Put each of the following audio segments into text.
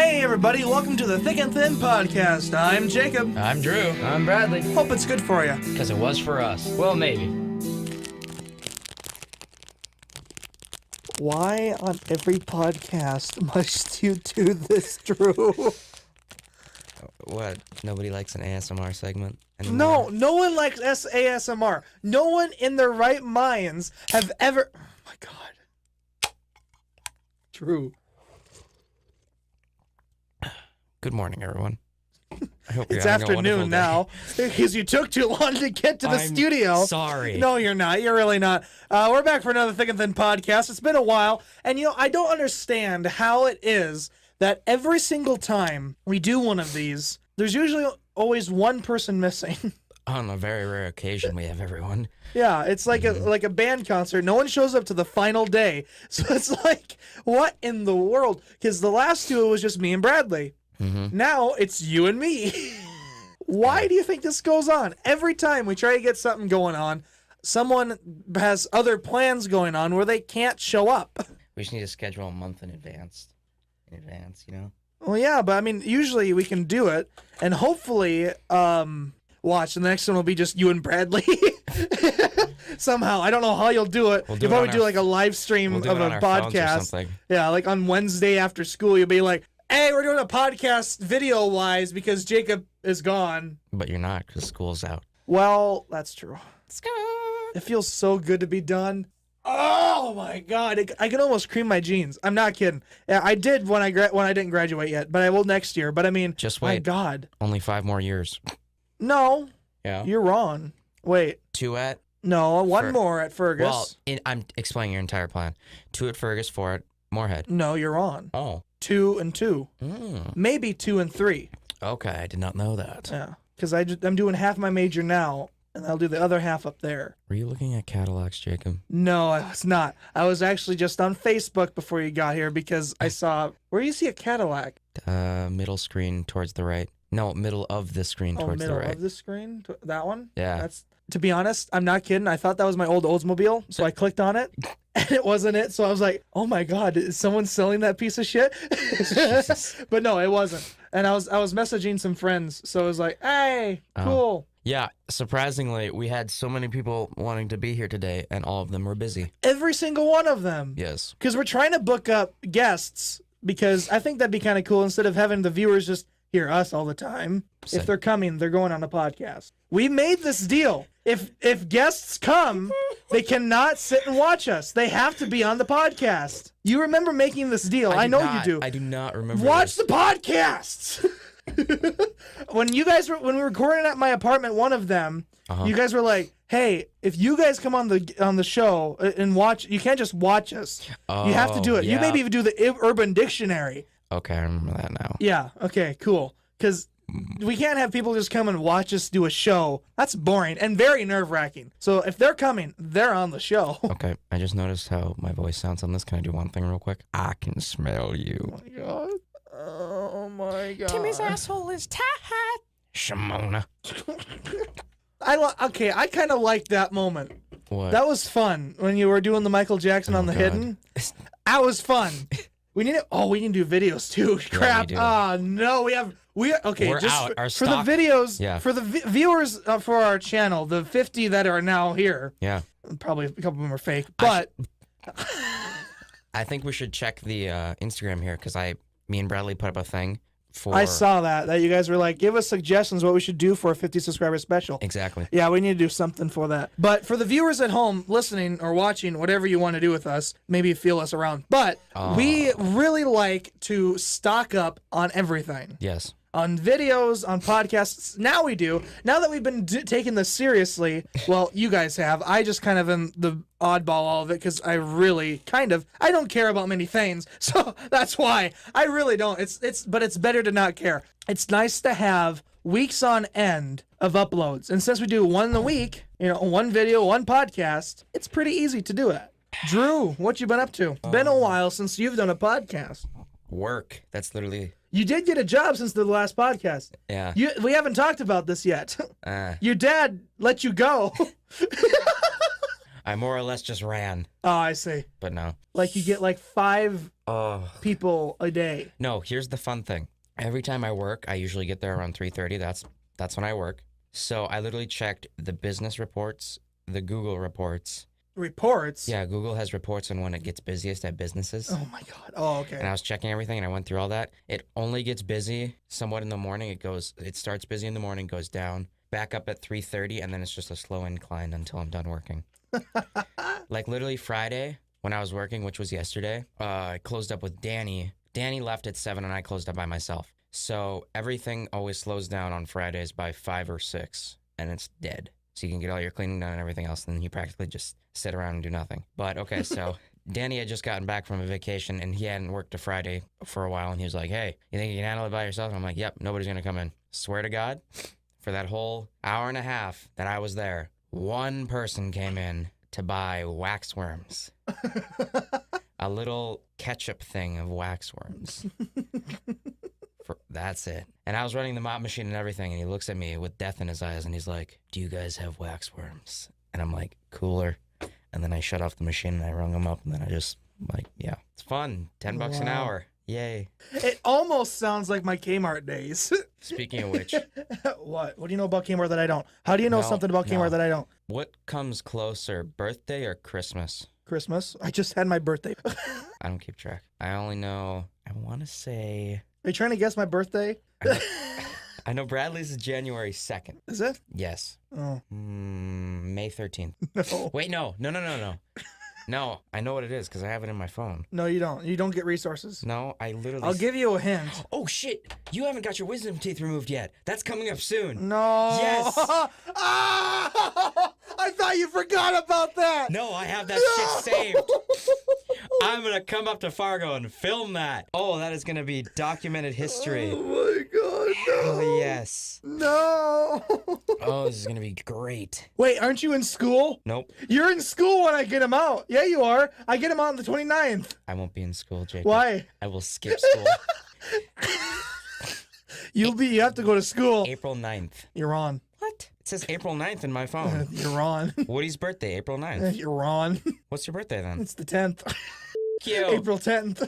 Hey everybody, welcome to the Thick and Thin podcast. I'm Jacob. I'm Drew. I'm Bradley. Hope it's good for you. Because it was for us. Well, maybe. Why on every podcast must you do this, Drew? What? Nobody likes an ASMR segment anymore? No one likes ASMR. No one in their right minds have ever... Oh my god. Drew. Good morning, everyone. I hope It's you're having a wonderful afternoon day. now because you took too long to get to the I'm studio. sorry. No, you're not. You're really not. We're back for another Thick and Thin podcast. It's been a while, and I don't understand how it is that every single time we do one of these, there's usually always one person missing. On a very rare occasion, we have everyone. Yeah, it's like a band concert. No one shows up to the final day, so it's like, what in the world? Because the last two it was just me and Bradley. Now it's you and me. Why do you think this goes on? Every time we try to get something going on, someone has other plans going on where they can't show up. We just need to schedule a month in advance. Well, yeah, but I mean, usually we can do it, and hopefully, watch, the next one will be just you and Bradley. Somehow, I don't know how you'll do it. You'll probably do like a live stream We'll do of it on a our phones or podcast. something. Yeah, like on Wednesday after school, you'll be like, hey, we're doing a podcast video-wise because Jacob is gone. But you're not, because school's out. Well, that's true. It feels so good to be done. Oh my god, I can almost cream my jeans. I'm not kidding. Yeah, I did when I didn't graduate yet, but I will next year. But I mean, Just my wait. god. Only 5 more years. No, Yeah. you're wrong. Wait, 2 at... no, one Fer- more at Fergus. Well, I'm explaining your entire plan. 2 at Fergus, 4 at Moorhead. No, you're wrong. Oh. 2 and 2, maybe 2 and 3. Okay, I did not know that. Yeah, because I'm doing half my major now, and I'll do the other half up there. Were you looking at Cadillacs, Jacob? No, I was not. I was actually just on Facebook before you got here because I saw where you see a Cadillac. Middle screen towards the right. No, middle of the screen towards middle the right. of the screen. That one. Yeah. That's, to be honest, I'm not kidding. I thought that was my old Oldsmobile, so I clicked on it, and it wasn't it. So I was like, "Oh my god, is someone selling that piece of shit?" But no, it wasn't. And I was messaging some friends, so I was like, "Hey, cool." Yeah, surprisingly, we had so many people wanting to be here today, and all of them were busy. Every single one of them. Yes. Because we're trying to book up guests, because I think that'd be kind of cool instead of having the viewers just hear us all the time. If they're coming, they're going on a podcast. We made this deal. If guests come, they cannot sit and watch us. They have to be on the podcast. You remember making this deal. I know you do. I do not remember. Watch this. the podcasts. When we were recording at my apartment, one of them, you guys were like, "Hey, if you guys come on the show and watch, you can't just watch us. You have to do it. You yeah. maybe even do the Urban Dictionary." Okay, I remember that now. Yeah. Okay. Cool. Because we can't have people just come and watch us do a show. That's boring and very nerve-wracking. So if they're coming, they're on the show. Okay, I just noticed how my voice sounds on this. Can I do one thing real quick? I can smell you. Oh my god. Oh my god. Timmy's asshole is tight. Shimona. I kind of liked that moment. What? That was fun when you were doing the Michael Jackson on the God. hidden. That was fun. We need to do videos too. Crap. do. No, okay. We're just out. Our for the stock- videos, Yeah. for the viewers for our channel, the 50 that are now here. Yeah. Probably a couple of them are fake, but I think we should check the Instagram here, because me and Bradley put up a thing for... I saw that you guys were like, give us suggestions what we should do for a 50 subscriber special. Exactly. Yeah, we need to do something for that. But for the viewers at home listening or watching, whatever you want to do with us, maybe feel us around. But we really like to stock up on everything. Yes. On videos, on podcasts. Now we do. Now that we've been taking this seriously, well, you guys have. I just kind of am the oddball all of it because I really I don't care about many things. So that's why I really don't. But it's better to not care. It's nice to have weeks on end of uploads. And since we do one a week, one video, one podcast, it's pretty easy to do it. Drew, what you been up to? It's been a while since you've done a podcast. Work. That's literally... You did get a job since the last podcast. Yeah. We haven't talked about this yet. Your dad let you go. I more or less just ran, Oh, I see. but no. Like you get like 5 Oh. people a day. No, here's the fun thing. Every time I work, I usually get there around 3:30. That's when I work. So I literally checked the business reports, the Google reports. Reports? Yeah, Google has reports on when it gets busiest at businesses. Oh my God. Oh, okay. And I was checking everything and I went through all that. It only gets busy somewhat in the morning. It starts busy in the morning, goes down, back up at 3:30, and then it's just a slow incline until I'm done working. Like literally Friday when I was working, which was yesterday, I closed up with Danny. Danny left at 7 and I closed up by myself. So everything always slows down on Fridays by 5 or 6 and it's dead. So you can get all your cleaning done and everything else, and then you practically just sit around and do nothing. But okay, so Danny had just gotten back from a vacation and he hadn't worked a Friday for a while, and he was like, hey, you think you can handle it by yourself? And I'm like, yep, nobody's gonna come in. Swear to God, for that whole hour and a half that I was there, one person came in to buy waxworms. A little ketchup thing of waxworms. That's it. And I was running the mop machine and everything, and he looks at me with death in his eyes, and he's like, do you guys have waxworms? And I'm like, cooler. And then I shut off the machine, and I rung them up, and then I just, like, yeah. It's fun. $10 an Wow. hour. Yay. It almost sounds like my Kmart days. Speaking of which, What? What do you know about Kmart that I don't? How do you know No, something about Kmart no. that I don't? what comes closer, birthday or Christmas? Christmas. I just had my birthday. Are I don't keep track. I only know, I want to say, you trying to guess my birthday? I know Bradley's is January 2nd. Is it? Yes. Oh, May 13th. no. Wait, no. No, I know what it is because I have it in my phone. No, you don't. You don't get resources. No, I literally. I'll give you a hint. Oh shit! You haven't got your wisdom teeth removed yet. That's coming up soon. No. Yes. Ah! I thought you forgot about that. No, I have that shit saved. I'm gonna come up to Fargo and film that. Oh, that is gonna be documented history. Oh my God, no. Oh yes. No. Oh, this is gonna be great. Wait, aren't you in school? Nope, You're in school when I get them out. Yeah, you are. I get them out on the 29th. I won't be in school, Jacob. Why? I will skip school. You have to go to school. April 9th. You're on. What? It says April 9th in my phone. You're on. Woody's birthday, April 9th. You're on. What's your birthday then? It's the 10th. Cute. April 10th.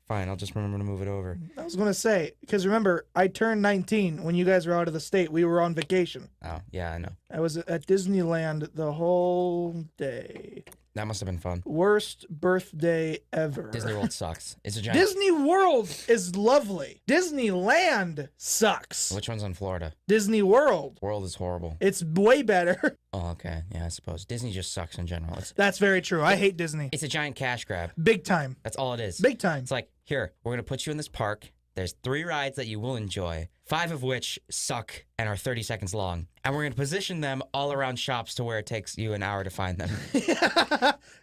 Fine, I'll just remember to move it over. I was going to say, because remember, I turned 19 when you guys were out of the state. We were on vacation. Oh, yeah, I know. I was at Disneyland the whole day. That must have been fun. Worst birthday ever. Disney World sucks. It's a giant. Disney World is lovely. Disneyland sucks. Which one's in Florida? Disney World. World is horrible. It's way better. Oh, okay. Yeah, I suppose. Disney just sucks in general. That's very true. I hate Disney. It's a giant cash grab. Big time. That's all it is. Big time. It's like, here, we're going to put you in this park. There's 3 rides that you will enjoy, 5 of which suck and are 30 seconds long. And we're going to position them all around shops to where it takes you an hour to find them.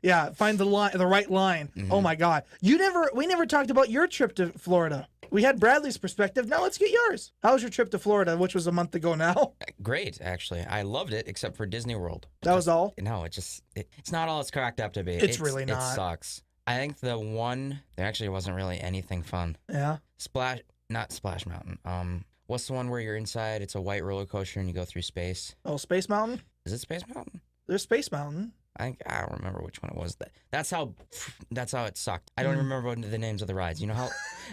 Yeah, find the right line. Mm-hmm. Oh my God. We never talked about your trip to Florida. We had Bradley's perspective. Now let's get yours. How was your trip to Florida, which was a month ago now? Great, actually. I loved it, except for Disney World. That was all? No, it's not all it's cracked up to be. It's really not. It sucks. I think there actually wasn't really anything fun. Yeah. Not Splash Mountain. What's the one where you're inside? It's a white roller coaster and you go through space. Oh, Space Mountain? Is it Space Mountain? There's Space Mountain. I don't remember which one it was. That's how it sucked. I don't even remember the names of the rides. You know how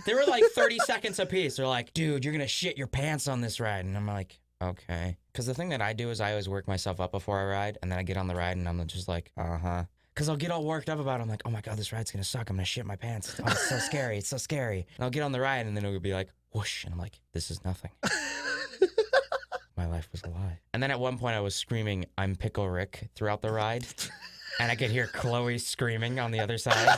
they were like 30 seconds apiece. They're like, dude, you're gonna shit your pants on this ride, and I'm like, okay. Because the thing that I do is I always work myself up before I ride, and then I get on the ride and I'm just like, Because I'll get all worked up about it. I'm like, oh my God, this ride's gonna suck. I'm gonna shit my pants. Oh, it's so scary. It's so scary. And I'll get on the ride and then it'll be like, whoosh. And I'm like, this is nothing. My life was a lie. And then at one point I was screaming, I'm Pickle Rick throughout the ride. And I could hear Chloe screaming on the other side.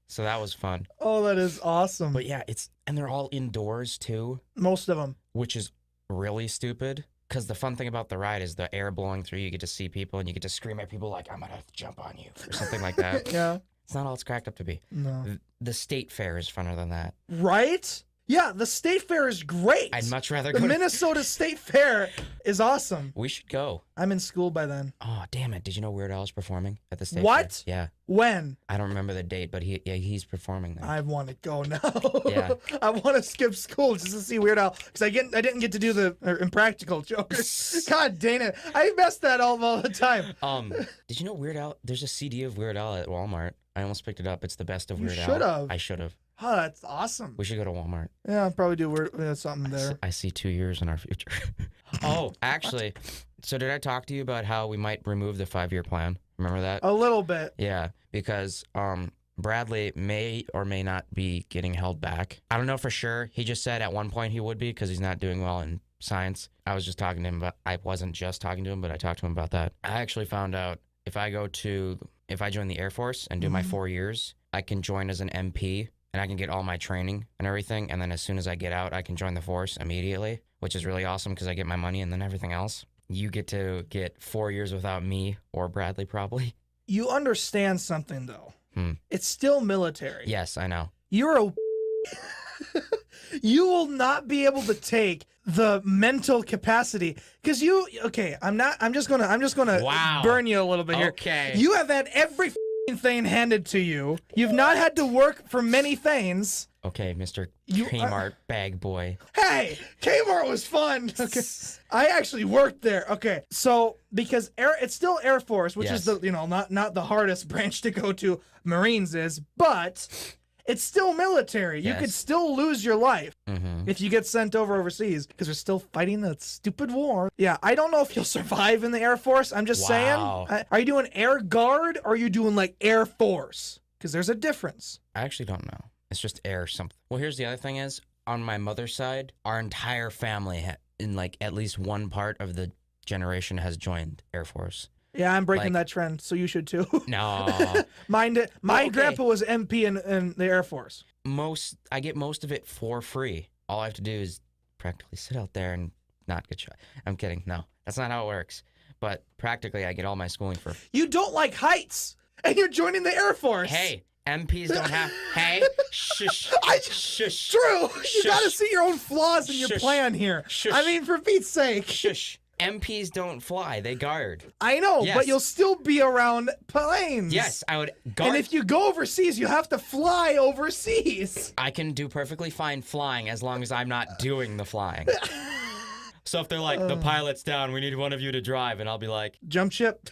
So that was fun. Oh, that is awesome. But yeah, and they're all indoors too, Most of them. which is really stupid. Because the fun thing about the ride is the air blowing through. You get to see people and you get to scream at people like, I'm going to jump on you or something like that. Yeah. It's not all it's cracked up to be. No. The state fair is funner than that. Right? Yeah, the state fair is great. I'd much rather The go. Minnesota State Fair is awesome. We should go. I'm in school by then. Oh, damn it! Did you know Weird Al is performing at the state? What? Fair? Yeah, When? I don't remember the date, but he's performing there. I want to go now. Yeah. I want to skip school just to see Weird Al because I didn't get to do the Impractical Jokers. God dang it! I mess that all the time. Did you know Weird Al? There's a CD of Weird Al at Walmart. I almost picked it up. It's the best of You Weird Al. should've. I should have. Oh, that's awesome. We should go to Walmart. Yeah, I'll probably do something there. I see 2 years in our future. Oh, actually, so did I talk to you about how we might remove the 5-year plan? Remember that? A little bit. Yeah, because Bradley may or may not be getting held back. I don't know for sure. He just said at one point he would be because he's not doing well in science. I was just talking to him about. I wasn't just talking to him, but I talked to him about that. I actually found out if I join the Air Force and do my 4 years, I can join as an MP. And I can get all my training and everything. And then as soon as I get out, I can join the force immediately, which is really awesome because I get my money and then everything else. You get to get 4 years without me or Bradley, probably. You understand something, though. It's still military. Yes, I know. You're a... You will not be able to take the mental capacity because I'm just gonna Wow. burn you a little bit here. Okay. You have had every thing handed to you. You've not had to work for many things. Okay, Mr. You Kmart bag boy. Hey, Kmart was fun. Okay, I actually worked there. Okay, so because it's still Air Force, which is Yes. not the hardest branch to go to. Marines is, but it's still military. You Yes. could still lose your life Mm-hmm. if you get sent overseas because we're still fighting that stupid war. Yeah, I don't know if you'll survive in the Air Force. I'm just Wow. saying. Are you doing Air Guard or are you doing like Air Force? Because there's a difference. I actually don't know. It's just air something. Well, here's the other thing is, on my mother's side, our entire family in like at least one part of the generation has joined Air Force. Yeah, I'm breaking Like- that trend, so you should too. No. My okay. grandpa was MP in the Air Force. I get most of it for free. All I have to do is practically sit out there and not get shot. I'm kidding. No, that's not how it works. But practically, I get all my schooling for. You don't like heights, and you're joining the Air Force. Hey, MPs don't have. Hey, shush, shush, True. You Shush. gotta see your own flaws in your Shush. plan here. Shush. I mean, for Pete's sake. shush. MPs don't fly; they guard. I know, Yes. but you'll still be around planes. Yes, I would guard. And if you go overseas, you have to fly overseas. I can do perfectly fine flying as long as I'm not doing the flying. So if they're like, the pilot's down, we need one of you to drive, and I'll be like, Jump ship.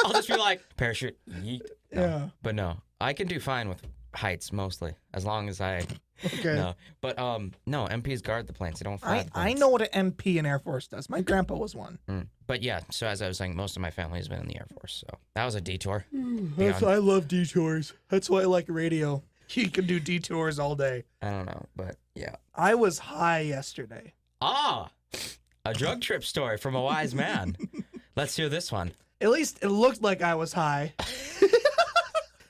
I'll just be like, parachute, yeet. No. Yeah. But no, I can do fine with heights mostly, as long as I. Okay. No, but no, MPs guard the planes. They don't fly. the I planes. know what an MP in Air Force does. My grandpa was one. But yeah, so as I was saying, most of my family has been in the Air Force, so that was a detour. I love detours. That's why I like radio. You can do detours all day. I don't know, but yeah. I was high yesterday. Ah, a drug trip story from a wise man. Let's hear this one. At least it looked like I was high.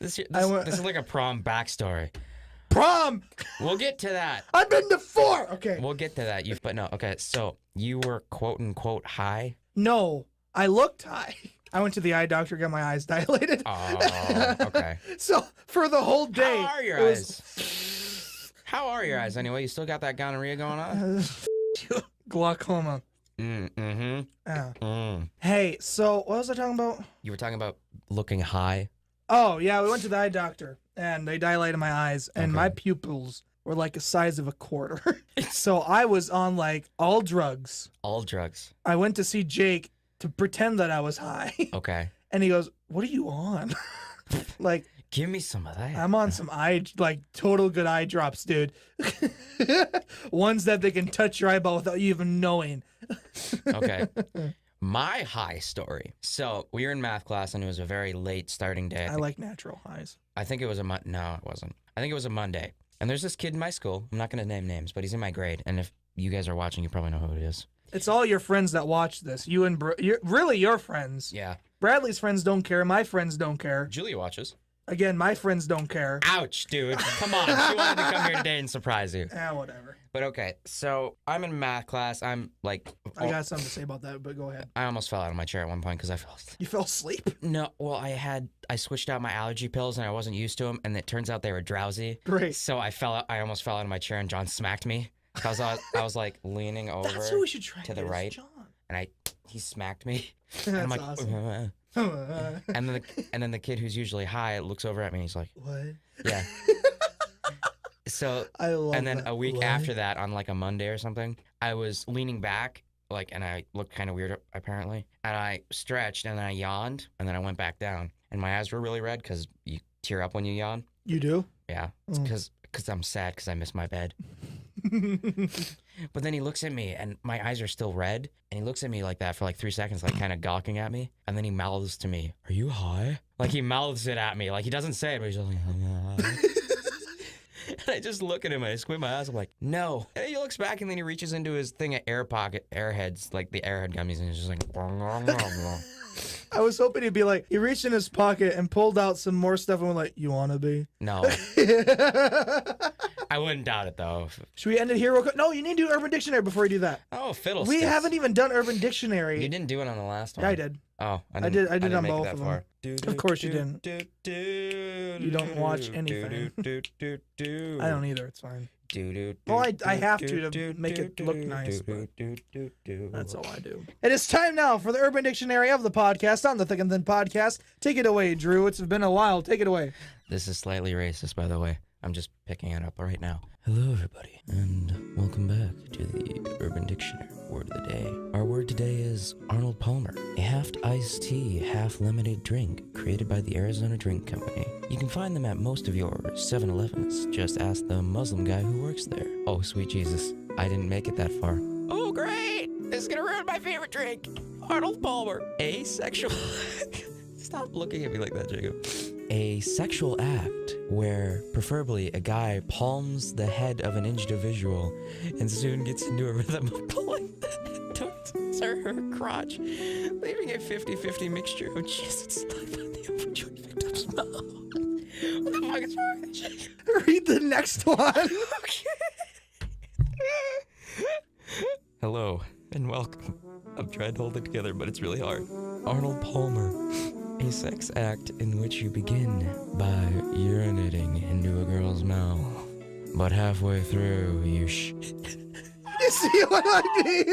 This went- is like a prom backstory. Prom! We'll get to that. I've been to 4! Okay. We'll get to that. But no, okay. So you were quote unquote high. No, I looked high. I went to the eye doctor, got my eyes dilated. Oh, okay. So for the whole day. How are your it was- eyes? How are your eyes anyway? You still got that gonorrhea going on? Glaucoma. Mm-hmm. Yeah. Hey, so what was I talking about? You were talking about looking high. Oh, yeah, we went to the eye doctor and they dilated my eyes and Okay. my pupils were like the size of a quarter. So I was on like all drugs. All drugs. I went to see Jake to pretend that I was high. Okay. And he goes, "What are you on?" Like, Give me some of that. I'm on some total good eye drops, dude. Ones that they can touch your eyeball without you even knowing. Okay. My high story. So we were in math class and it was a very late starting day. I like natural highs. I think it was no, it wasn't. I think it was a Monday. And there's this kid in my school. I'm not going to name names, but he's in my grade. And if you guys are watching, you probably know who it is. It's all your friends that watch this. You and really your friends. Yeah. Bradley's friends don't care. My friends don't care. Julia watches. Again, my friends don't care. Ouch, dude. Come on. She wanted to come here today and surprise you. Whatever. But okay, so I'm in math class. I'm like... I got something to say about that, but go ahead. I almost fell out of my chair at one point because I fell asleep. You fell asleep? No, well, I switched out my allergy pills and I wasn't used to them, and it turns out they were drowsy. Great. So I almost fell out of my chair, and John smacked me. I was like leaning over That's who we should try to the is right, John. and he smacked me. That's And I'm like, awesome. and then the kid who's usually high looks over at me and he's like, What? yeah. So I love and then that. a week What? after that, on like a Monday or something, I was leaning back, like, and I looked kind of weird apparently, and I stretched and then I yawned and then I went back down, and my eyes were really red because you tear up when you yawn. You do? Yeah, it's because I'm sad because I missed my bed. But then he looks at me and my eyes are still red, and he looks at me like that for like 3 seconds, like kind of gawking at me, and then he mouths to me, "Are you high?" Like he mouths it at me, like he doesn't say it, but he's just like, and I just look at him and I squint my eyes. I'm like, no. And he looks back and then he reaches into his thing of Airheads, like the Airhead gummies, and he's just like, I was hoping he'd be like, he reached in his pocket and pulled out some more stuff and went like, "You wanna be?" no. I wouldn't doubt it though. Should we end it here real quick? No, you need to do Urban Dictionary before you do that. Oh, fiddlesticks. We haven't even done Urban Dictionary. You didn't do it on the last one. Yeah, I did. Oh, I did didn't on make it both that of far. Of course you didn't. You don't watch anything. I don't either. It's fine. Well, I have to make it look nice, but that's all I do. It is time now for the Urban Dictionary of the podcast on the Thick and Thin podcast. Take it away, Drew. It's been a while. Take it away. This is slightly racist, by the way. I'm just picking it up right now. Hello, everybody, and welcome back to the Urban Dictionary word of the day. Our word today is Arnold Palmer, a half-iced tea, half-lemonade drink created by the Arizona Drink Company. You can find them at most of your 7-Elevens. Just ask the Muslim guy who works there. Oh, sweet Jesus, I didn't make it that far. Oh, great! This is gonna ruin my favorite drink. Arnold Palmer, asexual... Stop looking at me like that, Jacob. A sexual act where, preferably, a guy palms the head of an individual and soon gets into a rhythm of pulling towards her crotch, leaving a 50-50 mixture of Jesus life on the overjoyed victim's mouth. What the fuck is wrong with this? Read the next one. Hello, and welcome. I'm trying to hold it together, but it's really hard. Arnold Palmer. A sex act in which you begin by urinating into a girl's mouth, but halfway through you You see what I mean?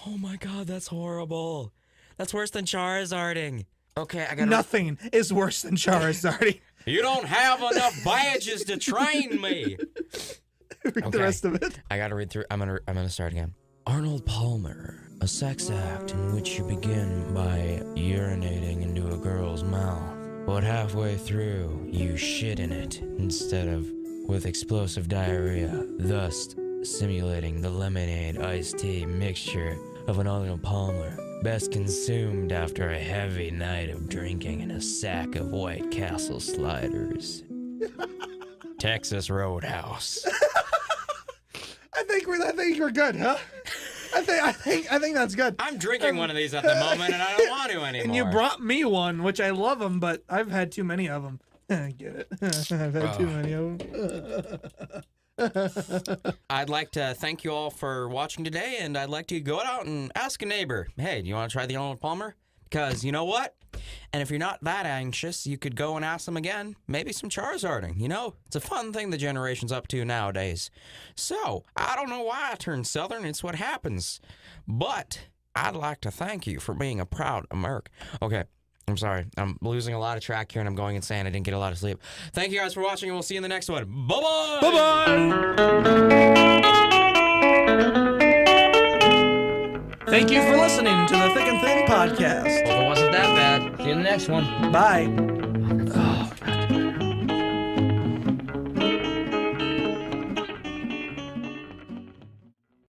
Oh my god, that's horrible. That's worse than Charizarding. Okay, I gotta... Nothing is worse than Charizard. You don't have enough badges to train me. Read the rest of it. I gotta read through. I'm gonna start again. Arnold Palmer, a sex act in which you begin by urinating into a girl's mouth, but halfway through you shit in it instead of with explosive diarrhea, thus simulating the lemonade iced tea mixture of an Arnold Palmer, best consumed after a heavy night of drinking in a sack of White Castle sliders. Texas Roadhouse. I think we're good, huh? I think that's good. I'm drinking one of these at the moment, and I don't want to anymore. And you brought me one, which I love them, but I've had too many of them. Get it? I've had too many of them. I'd like to thank you all for watching today, and I'd like to go out and ask a neighbor, hey, do you want to try the Arnold Palmer? Because you know what? And if you're not that anxious, you could go and ask them again. Maybe some Charizarding, you know? It's a fun thing the generation's up to nowadays. So, I don't know why I turned Southern. It's what happens. But I'd like to thank you for being a proud American. Okay, I'm sorry. I'm losing a lot of track here, and I'm going insane. I didn't get a lot of sleep. Thank you guys for watching, and we'll see you in the next one. Bye-bye! Bye-bye! Thank you for listening to the Thick and Thin podcast. Well, it wasn't that bad. See you in the next one. Bye.